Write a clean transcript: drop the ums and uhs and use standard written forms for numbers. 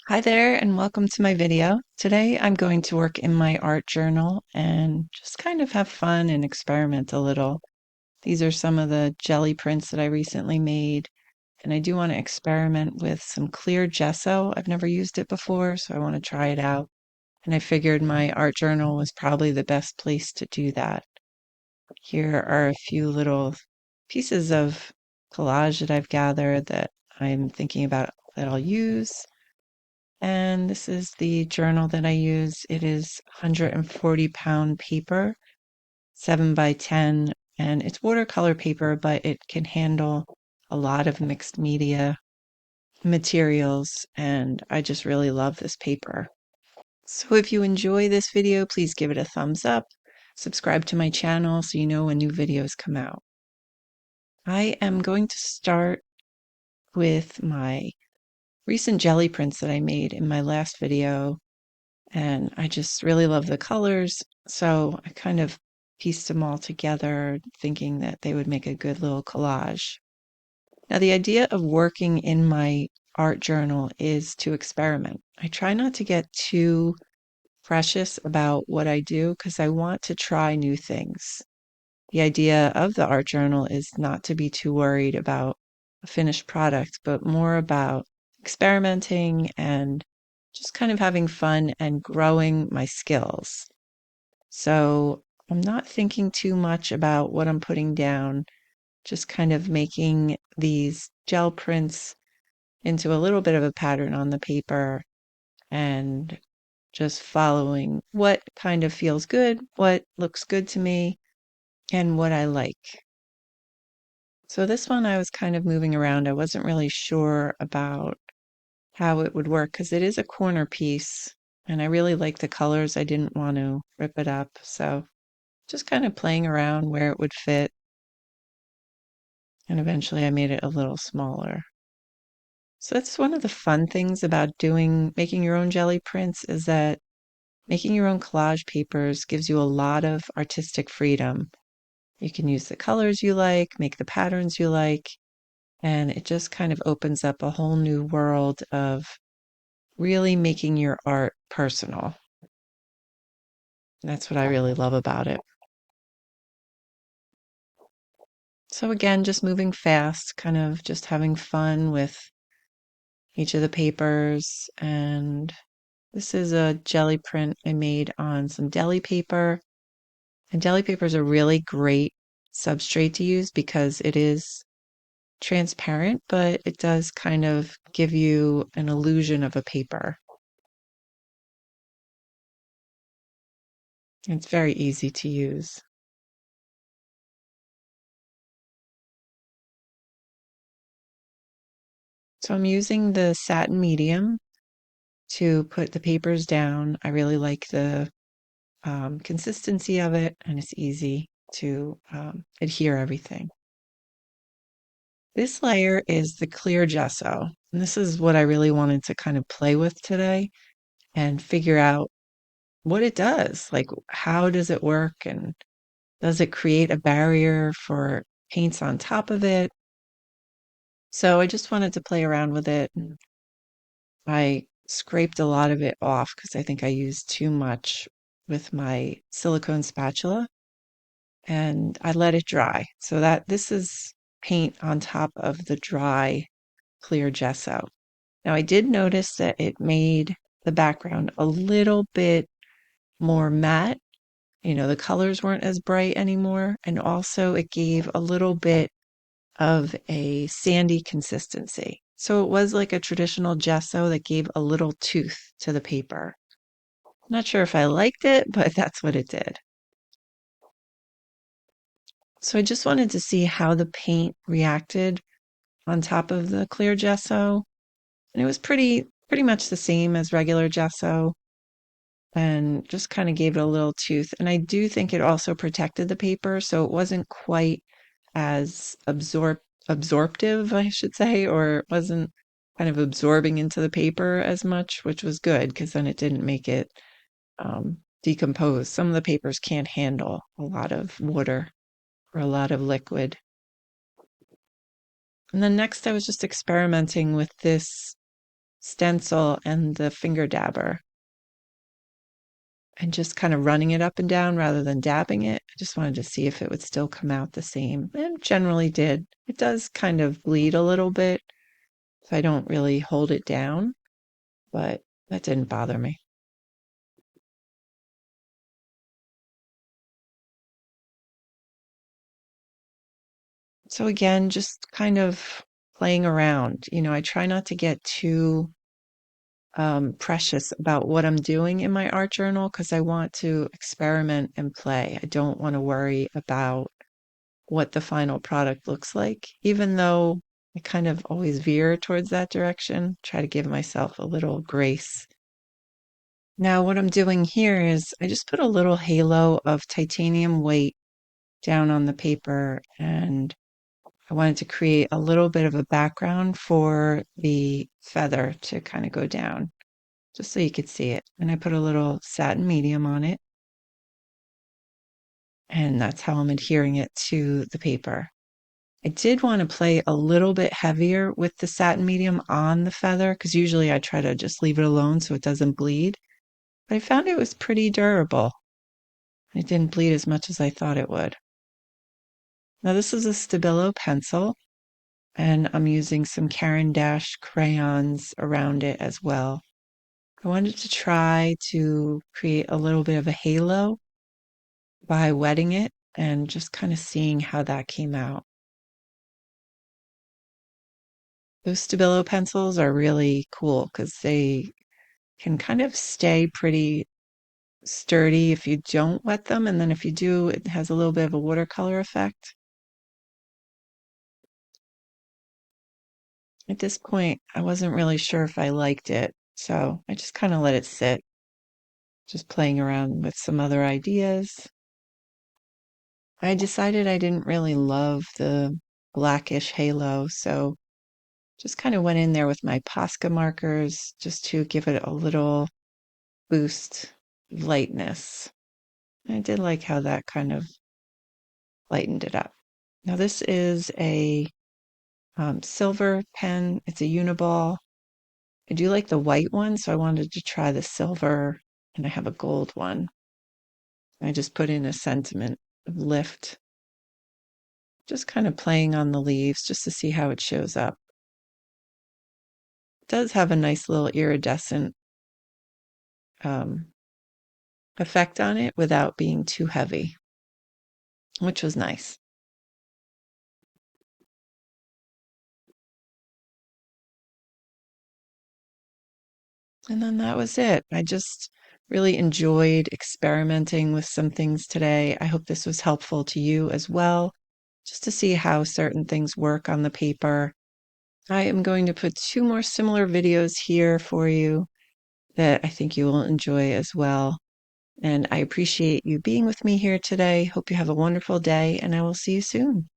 Hi there and welcome to my video. Today I'm going to work in my art journal and just kind of have fun and experiment a little. These are some of the jelly prints that I recently made, and I do want to experiment with some clear gesso. I've never used it before, so I want to try it out. And I figured my art journal was probably the best place to do that. Here are a few little pieces of collage that I've gathered that I'm thinking about that I'll use. And this is the journal that I use. It is 140-pound paper, 7 by 10, and it's watercolor paper, but it can handle a lot of mixed media materials, and I just really love this paper. So if you enjoy this video, please give it a thumbs up, subscribe to my channel so you know when new videos come out. I am going to start with my recent jelly prints that I made in my last video. And I just really love the colors. So I kind of pieced them all together, thinking that they would make a good little collage. Now, the idea of working in my art journal is to experiment. I try not to get too precious about what I do because I want to try new things. The idea of the art journal is not to be too worried about a finished product, but more about experimenting and just kind of having fun and growing my skills. So I'm not thinking too much about what I'm putting down, just kind of making these gel prints into a little bit of a pattern on the paper and just following what kind of feels good, what looks good to me, and what I like. So this one I was kind of moving around. I wasn't really sure about how it would work because it is a corner piece and I really like the colors. I didn't want to rip it up. So just kind of playing around where it would fit. And eventually I made it a little smaller. So that's one of the fun things about making your own jelly prints is that making your own collage papers gives you a lot of artistic freedom. You can use the colors you like, make the patterns you like, and it just kind of opens up a whole new world of really making your art personal. That's what I really love about it. So again, just moving fast, kind of just having fun with each of the papers. And this is a jelly print I made on some deli paper. And deli paper is a really great substrate to use because it is transparent, but it does kind of give you an illusion of a paper. It's very easy to use. So I'm using the satin medium to put the papers down. I really like the consistency of it, and it's easy to adhere everything. This layer is the clear gesso, and this is what I really wanted to kind of play with today and figure out what it does. Like, how does it work, and does it create a barrier for paints on top of it? So I just wanted to play around with it. And I scraped a lot of it off because I think I used too much with my silicone spatula, and I let it dry. So that this is paint on top of the dry clear gesso. Now I did notice that it made the background a little bit more matte. You know, the colors weren't as bright anymore, and also it gave a little bit of a sandy consistency. So it was like a traditional gesso that gave a little tooth to the paper. Not sure if I liked it, but that's what it did. So I just wanted to see how the paint reacted on top of the clear gesso. And it was pretty much the same as regular gesso and just kind of gave it a little tooth. And I do think it also protected the paper, so it wasn't quite as absorptive, I should say, or it wasn't kind of absorbing into the paper as much, which was good because then it didn't make it decompose. Some of the papers can't handle a lot of water or a lot of liquid. And then next I was just experimenting with this stencil and the finger dabber and just kind of running it up and down rather than dabbing it. I just wanted to see if it would still come out the same, and generally did. It does kind of bleed a little bit if I don't really hold it down, but that didn't bother me. So again, just kind of playing around. I try not to get too precious about what I'm doing in my art journal because I want to experiment and play. I don't want to worry about what the final product looks like, even though I kind of always veer towards that direction, try to give myself a little grace. Now, what I'm doing here is I just put a little halo of titanium weight down on the paper, and I wanted to create a little bit of a background for the feather to kind of go down, just so you could see it. And I put a little satin medium on it, and that's how I'm adhering it to the paper. I did want to play a little bit heavier with the satin medium on the feather because usually I try to just leave it alone so it doesn't bleed. But I found it was pretty durable. It didn't bleed as much as I thought it would. Now this is a Stabilo pencil, and I'm using some Caran d'Ache crayons around it as well. I wanted to try to create a little bit of a halo by wetting it and just kind of seeing how that came out. Those Stabilo pencils are really cool because they can kind of stay pretty sturdy if you don't wet them, and then if you do, it has a little bit of a watercolor effect. At this point, I wasn't really sure if I liked it, so I just kind of let it sit, just playing around with some other ideas. I decided I didn't really love the blackish halo, so just kind of went in there with my Posca markers just to give it a little boost of lightness. I did like how that kind of lightened it up. Now this is a silver pen. It's a Uniball. I do like the white one, so I wanted to try the silver, and I have a gold one. I just put in a sentiment of lift, just kind of playing on the leaves just to see how it shows up. It does have a nice little iridescent um, effect on it without being too heavy, which was nice. And then that was it. I just really enjoyed experimenting with some things today. I hope this was helpful to you as well, just to see how certain things work on the paper. I am going to put 2 more similar videos here for you that I think you will enjoy as well. And I appreciate you being with me here today. Hope you have a wonderful day, and I will see you soon.